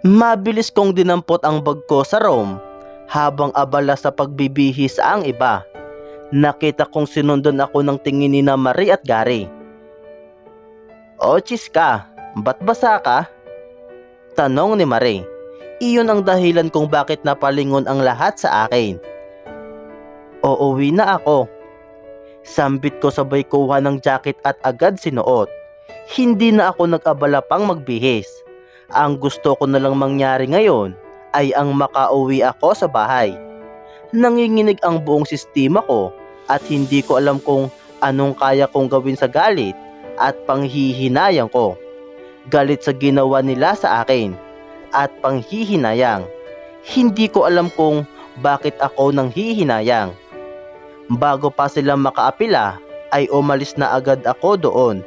Mabilis kong dinampot ang bag ko sa room habang abala sa pagbibihis ang iba. Nakita kong sinundan ako ng tingin ni na Marie at Gary. "O Chiska, ba't basa ka?" tanong ni Marie. Iyon ang dahilan kung bakit napalingon ang lahat sa akin. "Uuwi na ako." Sambit ko sabay kuha ng jacket at agad sinuot. Hindi na ako nag-abala pang magbihis. Ang gusto ko na lang mangyari ngayon ay ang makauwi ako sa bahay. Nanginginig ang buong sistema ko at hindi ko alam kung anong kaya kong gawin sa galit at panghihinayang ko. Galit sa ginawa nila sa akin at panghihinayang. Hindi ko alam kung bakit ako nanghihinayang. Bago pa sila makaapila ay umalis na agad ako doon.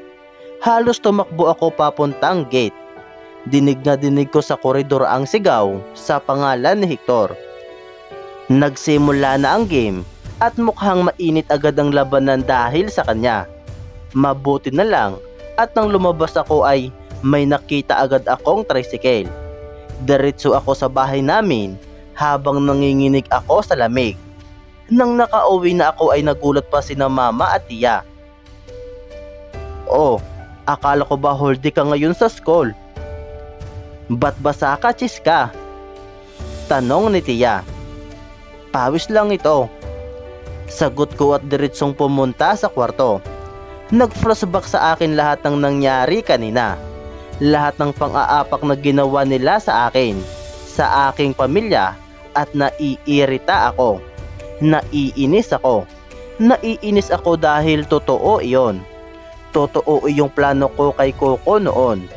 Halos tumakbo ako papuntang gate. Dinig na dinig ko sa koridor ang sigaw sa pangalan ni Hector. Nagsimula na ang game at mukhang mainit agad ang labanan dahil sa kanya. Mabuti na lang at nang lumabas ako ay may nakita agad akong tricycle. Diretso ako sa bahay namin habang nanginginig ako sa lamig. Nang nakauwi na ako ay nagulat pa sina mama at tiya. "Oh, akala ko ba holdi ka ngayon sa school? Ba't basa ka, Chiska?" tanong ni tiya. "Pawis lang ito." Sagot ko at diretsong pumunta sa kwarto. Nag-flashback sa akin lahat ng nangyari kanina. Lahat ng pang-aapak na ginawa nila sa akin, sa aking pamilya, at naiirita ako. Naiinis ako. Naiinis ako dahil totoo iyon. Totoo iyong plano ko kay Coco noon.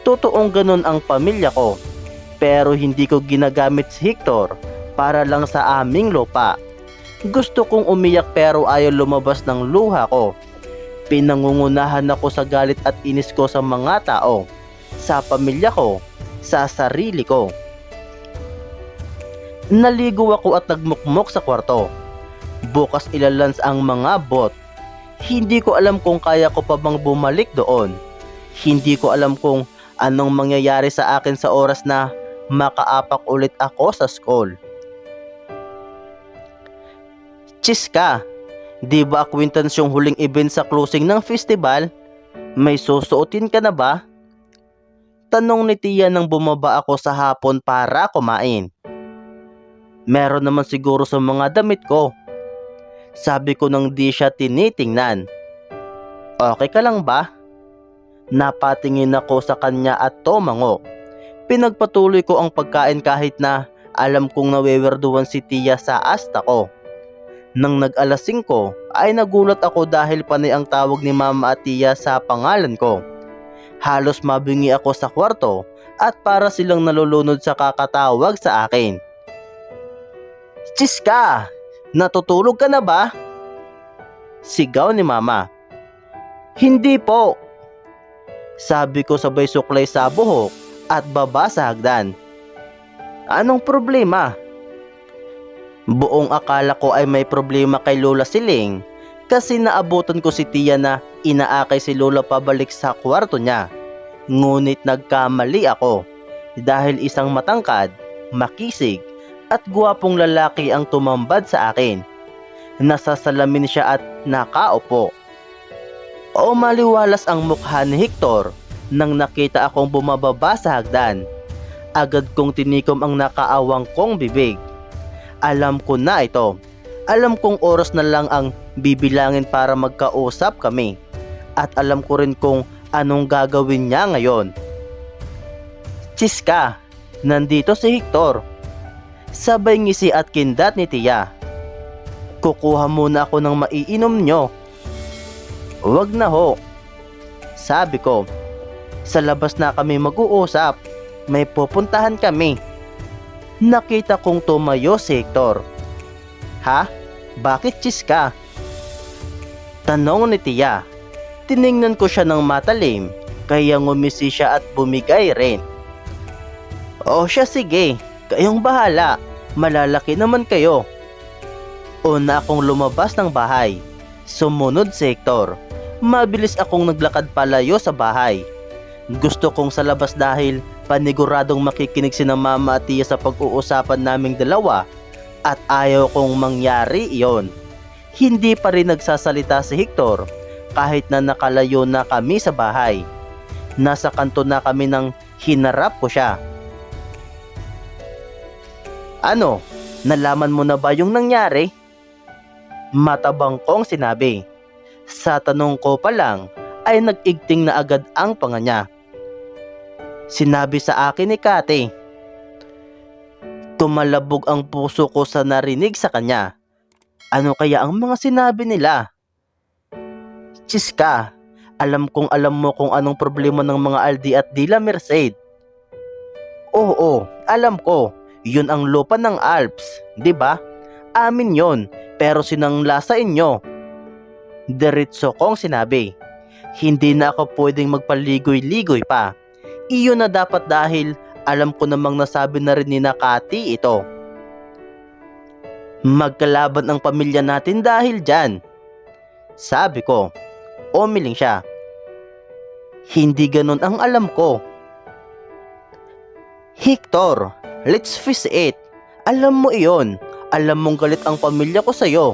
Totoong ganun ang pamilya ko. Pero hindi ko ginagamit si Hector para lang sa aming lupa. Gusto kong umiyak pero ayaw lumabas ng luha ko. Pinangungunahan ako sa galit at inis ko sa mga tao, sa pamilya ko, sa sarili ko. Naligo ako at nagmukmok sa kwarto. Bukas ilalans ang mga bot. Hindi ko alam kung kaya ko pa bang bumalik doon. Hindi ko alam kung anong mangyayari sa akin sa oras na makaapak ulit ako sa school. "Chiska, di ba acquaintance yung huling event sa closing ng festival? May susuotin ka na ba?" tanong ni tiya nang bumaba ako sa hapon para kumain. "Meron naman siguro sa mga damit ko." Sabi ko nang di siya tinitingnan. "Okay ka lang ba?" Napatingin ako sa kanya at tumango. Pinagpatuloy ko ang pagkain kahit na alam kong nawewerduhan si tiya sa asta ko. Nang nag-alas 5 ay nagulat ako dahil panay ang tawag ni mama at tiya sa pangalan ko. Halos mabingi ako sa kwarto at para silang nalulunod sa kakatawag sa akin. "Chiska, natutulog ka na ba?" sigaw ni mama. "Hindi po," sabi ko sabay suklay sa buhok at baba sa hagdan. "Anong problema?" Buong akala ko ay may problema kay Lola Siling kasi naabutan ko si tiya na inaakay si Lola pabalik sa kwarto niya. Ngunit nagkamali ako dahil isang matangkad, makisig at gwapong lalaki ang tumambad sa akin. Nasasalamin siya at nakaupo. Maliwalas ang mukha ni Hector nang nakita akong bumababa sa hagdan. Agad kong tinikom ang nakaawang kong bibig. Alam ko na ito. Alam kong oras na lang ang bibilangin para magkausap kami. At alam ko rin kung anong gagawin niya ngayon. "Chiska, nandito si Hector." Sabay ngisi at kindat ni tiya. "Kukuha muna ako ng maiinom nyo." "Wag na ho," sabi ko. "Sa labas na kami mag-uusap. May pupuntahan kami." Nakita kong tumayo si Hector. "Ha? Bakit, Chiska?" tanong ni tiya. Tiningnan ko siya ng matalim, kaya ngumisi siya at bumigay rin. "O siya, sige. Kayong bahala. Malalaki naman kayo." Una akong lumabas ng bahay. Sumunod si Hector. Mabilis akong naglakad palayo sa bahay. Gusto kong sa labas dahil paniguradong makikinig si na mama at tiya sa pag-uusapan naming dalawa at ayaw kong mangyari iyon. Hindi pa rin nagsasalita si Hector kahit na nakalayo na kami sa bahay. Nasa kanto na kami nang hinarap ko siya. Ano? Nalaman mo na ba yung nangyari? Matabang kong sinabi. Sa tanong ko pa lang ay nag-igting na agad ang panga niya. Sinabi sa akin ni Kate. Tumalabog ang puso ko sa narinig sa kanya. Ano kaya ang mga sinabi nila? Chiska, alam kong alam mo kung anong problema ng mga Aldi at Dila Merced. Oo, alam ko. Yun ang lupa ng Alps, di ba? Amin yon, pero sinangla sa inyo. Diretso kong sinabi. Hindi na ako pwedeng magpaligoy-ligoy pa. Iyon na dapat dahil alam ko namang nasabi na rin ni Nakati ito. Magkalaban ang pamilya natin dahil dyan. Sabi ko. Umiling siya. Hindi ganun ang alam ko. Hector, let's face it. Alam mo iyon. Alam mong galit ang pamilya ko sa'yo.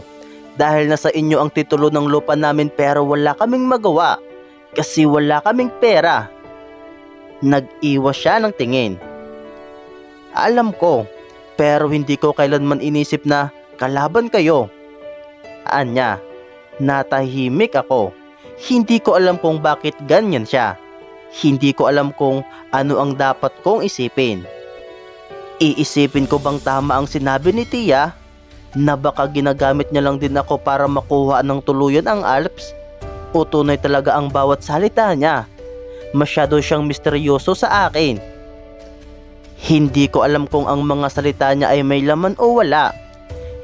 Dahil nasa inyo ang titulo ng lupa namin pero wala kaming magawa. Kasi wala kaming pera. Nag-iwas siya ng tingin. Alam ko, pero hindi ko kailanman inisip na kalaban kayo. Anya, natahimik ako. Hindi ko alam kung bakit ganyan siya. Hindi ko alam kung ano ang dapat kong isipin. Iisipin ko bang tama ang sinabi ni Tia? Na baka ginagamit niya lang din ako para makuha ng tuluyan ang Alps? O tunay talaga ang bawat salita niya? Masyado siyang misteryoso sa akin. Hindi ko alam kung ang mga salita niya ay may laman o wala.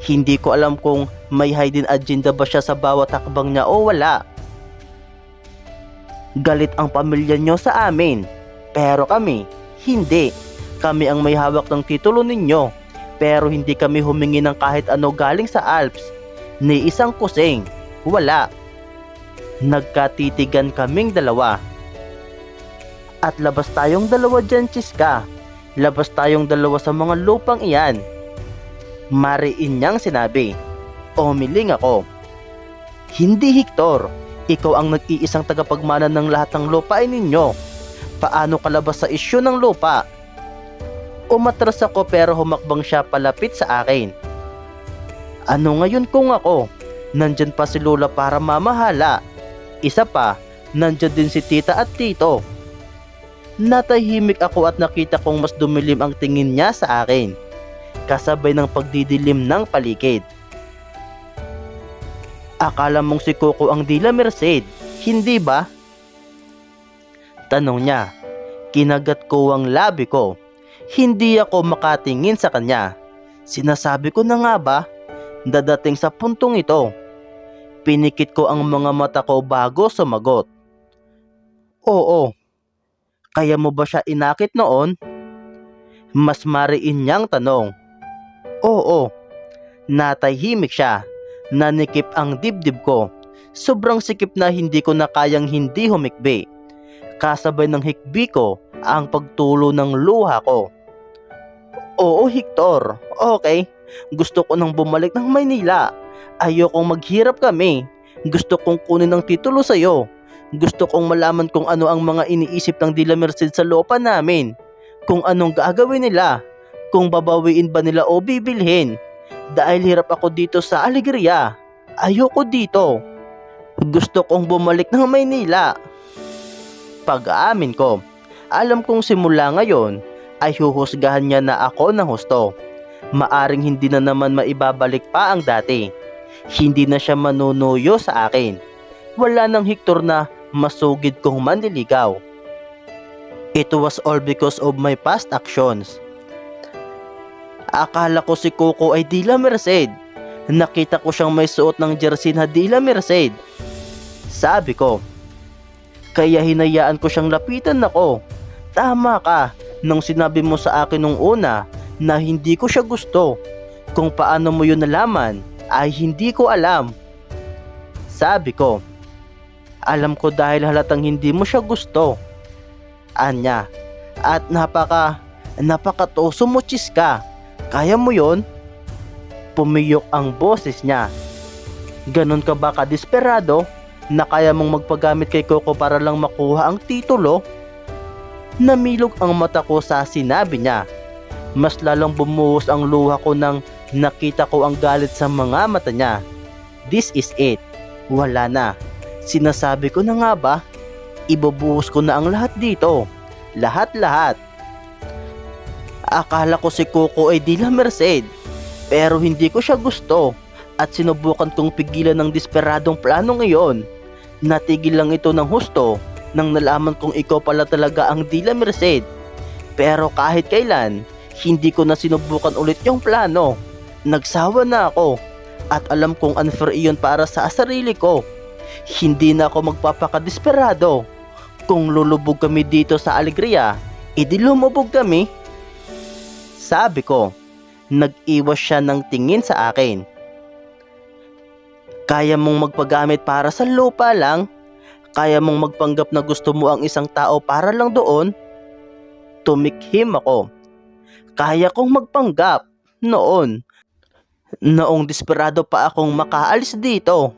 Hindi ko alam kung may hidden agenda ba siya sa bawat hakbang niya o wala. Galit ang pamilya niyo sa amin. Pero kami, hindi. Kami ang may hawak ng titulo ninyo. Pero hindi kami humingi ng kahit ano galing sa Alps. Ni isang kusing. Wala. Nagkatitigan kaming dalawa. At labas tayong dalawa dyan, Chiska. Labas tayong dalawa sa mga lupang iyan. Mariin niyang sinabi. Umiling ako. Hindi, Hector. Ikaw ang nag-iisang tagapagmana ng lahat ng lupain ninyo. Paano kalabas sa isyu ng lupa? Umatras ako pero humakbang siya palapit sa akin. Ano ngayon kung ako? Nandyan pa si Lola para mamahala. Isa pa, nandyan din si Tita at Tito. Natahimik ako at nakita kong mas dumilim ang tingin niya sa akin. Kasabay ng pagdidilim ng paligid. Akala mong si Coco ang Dila Merced, hindi ba? Tanong niya. Kinagat ko ang labi ko. Hindi ako makatingin sa kanya. Sinasabi ko na nga ba? Dadating sa puntong ito. Pinikit ko ang mga mata ko bago sumagot. Oo. Kaya mo ba siya inakit noon? Mas mariin niyang tanong. Oo. Natahimik siya. Nanikip ang dibdib ko. Sobrang sikip na hindi ko na kayang hindi humikbi. Kasabay ng hikbi ko ang pagtulo ng luha ko. Oo, Hector. Okay. Gusto ko nang bumalik ng Maynila. Ayokong maghirap kami. Gusto kong kunin ang titulo sa'yo. Gusto kong malaman kung ano ang mga iniisip ng Dila Merced sa lupa namin. Kung anong gagawin nila. Kung babawiin ba nila o bibilhin. Dahil hirap ako dito sa Alegria. Ayoko dito. Gusto kong bumalik ng Maynila. Pag-aamin ko, alam kong simula ngayon ay huhusgahan niya na ako ng husto. Maaring hindi na naman maibabalik pa ang dati. Hindi na siya manunuyo sa akin. Wala nang Hector na masugid kong manliligaw. It was all because of my past actions. Akala ko si Coco ay Dila Merced. Nakita ko siyang may suot ng jersey na Dila Merced. Sabi ko. Kaya hinayaan ko siyang lapitan ako. Tama ka nung sinabi mo sa akin nung una na hindi ko siya gusto. Kung paano mo yun nalaman ay hindi ko alam. Sabi ko. Alam ko dahil halatang hindi mo siya gusto. Anya. At napakatoso mo, Chiska. Kaya mo yon? Pumiyok ang boses niya. Ganon ka ba kadesperado na kaya mong magpagamit kay Coco para lang makuha ang titulo? Namilog ang mata ko sa sinabi niya. Mas lalong bumuhos ang luha ko nang nakita ko ang galit sa mga mata niya. This is it. Wala na. Sinasabi ko na nga ba? Ibubuhos ko na ang lahat dito. Lahat-lahat. Akala ko si Coco ay di la Merced, pero hindi ko siya gusto at sinubukan kong pigilan ng desperadong plano ngayon. Natigil lang ito ng husto nang nalaman kong ikaw pala talaga ang di la Merced. Pero kahit kailan, hindi ko na sinubukan ulit yung plano. Nagsawa na ako at alam kong unfair iyon para sa sarili ko. Hindi na ako magpapakadesperado. Kung lulubog kami dito sa alegria, edi lumubog kami. Sabi ko. Nag-iwas siya ng tingin sa akin. Kaya mong magpagamit para sa lupa lang? Kaya mong magpanggap na gusto mo ang isang tao para lang doon? Tumikhim ako. Kaya kong magpanggap noong desperado pa akong makaalis dito.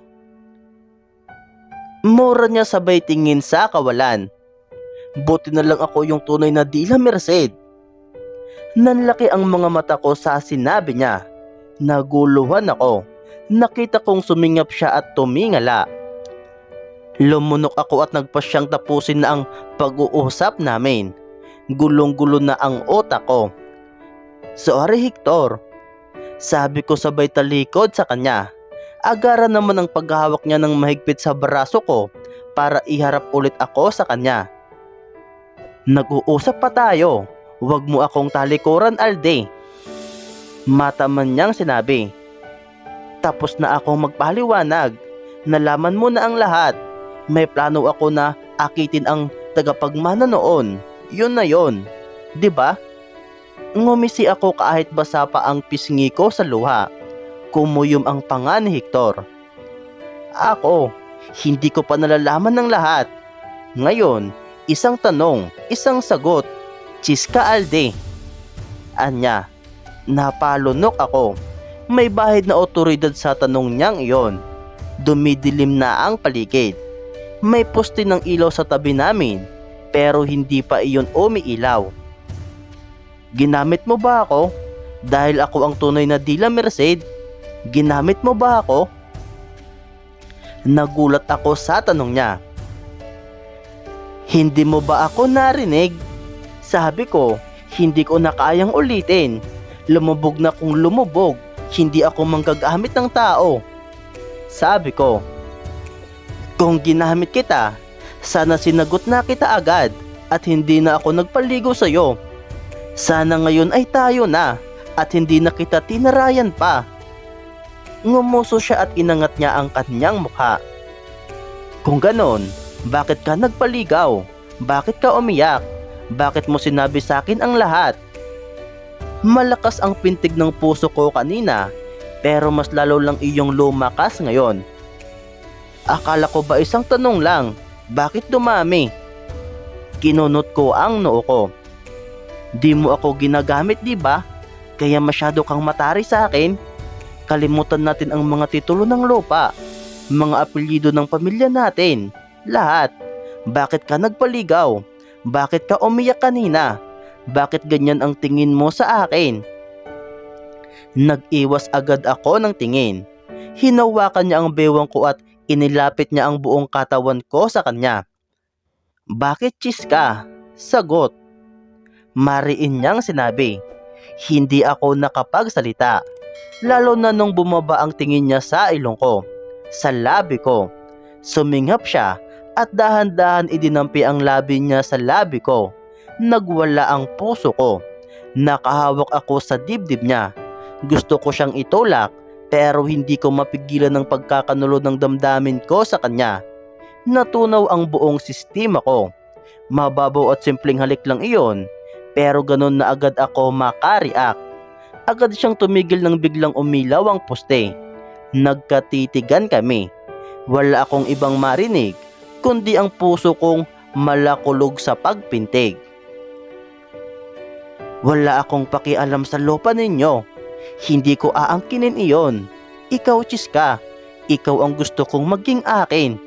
Mura niya sabay tingin sa kawalan. Buti na lang ako yung tunay na di la Merced. Nanlaki ang mga mata ko sa sinabi niya. Naguluhan ako. Nakita kong sumingap siya at tumingala. Lumunok ako at nagpasyang tapusin na ang pag-uusap namin. Gulong-gulo na ang utak ko. Sorry, Hector. Sabi ko sabay talikod sa kanya. Agara naman ang paghahawak niya ng mahigpit sa braso ko para iharap ulit ako sa kanya. Nag-uusap pa tayo. Huwag mo akong talikuran, Alde. Mata man niyang sinabi. Tapos na akong magpaliwanag. Nalaman mo na ang lahat. May plano ako na akitin ang tagapagmana noon. Yun na yun. Diba? Ngumisi ako kahit basa pa ang pisngi ko sa luha. Kumuyom ang panga ni Hector. Ako, hindi ko pa nalalaman ng lahat. Ngayon, isang tanong, isang sagot. Chiska, Alde. Anya, napalunok ako. May bahid na otoridad sa tanong niyang iyon. Dumidilim na ang paligid. May poste ng ilaw sa tabi namin, pero hindi pa iyon umiilaw. Ginamit mo ba ako? Dahil ako ang tunay na di la Merced? Ginamit mo ba ako? Nagulat ako sa tanong niya. Hindi mo ba ako narinig? Sabi ko, hindi ko na kayang ulitin. Lumubog na kung lumubog, hindi ako manggagamit ng tao. Sabi ko, kung ginamit kita, sana sinagot na kita agad at hindi na ako nagpaligo sa'yo. Sana ngayon ay tayo na at hindi na kita tinarayan pa. Ngumuso siya at inangat niya ang kanyang mukha. Kung ganon, bakit ka nagpaligaw? Bakit ka umiyak? Bakit mo sinabi sa akin ang lahat? Malakas ang pintig ng puso ko kanina, pero mas lalo lang iyong lumakas ngayon. Akala ko ba isang tanong lang, bakit dumami? Kinunot ko ang noo ko. Di mo ako ginagamit, di ba? Kaya masyado kang matari sa akin. Kalimutan natin ang mga titulo ng lupa, mga apelyido ng pamilya natin, lahat. Bakit ka nagpaligaw? Bakit ka umiyak kanina? Bakit ganyan ang tingin mo sa akin? Nag-iwas agad ako ng tingin. Hinawakan niya ang bewang ko at inilapit niya ang buong katawan ko sa kanya. Bakit Chiska? Sagot. Mariin niyang sinabi. Hindi ako nakapagsalita. Lalo na nung bumaba ang tingin niya sa ilong ko, sa labi ko. Sumingap siya at dahan-dahan idinampi ang labi niya sa labi ko. Nagwala ang puso ko. Nakahawak ako sa dibdib niya. Gusto ko siyang itulak pero hindi ko mapigilan ng pagkakanulo ng damdamin ko sa kanya. Natunaw ang buong sistema ko. Mababaw at simpleng halik lang iyon, pero ganun na agad ako makareact. Agad siyang tumigil nang biglang umilaw ang poste. Nagkatitigan kami. Wala akong ibang marinig, kundi ang puso kong malakulog sa pagpintig. Wala akong pakialam sa lupa ninyo. Hindi ko aangkinin iyon. Ikaw, Chiska. Ikaw ang gusto kong maging akin.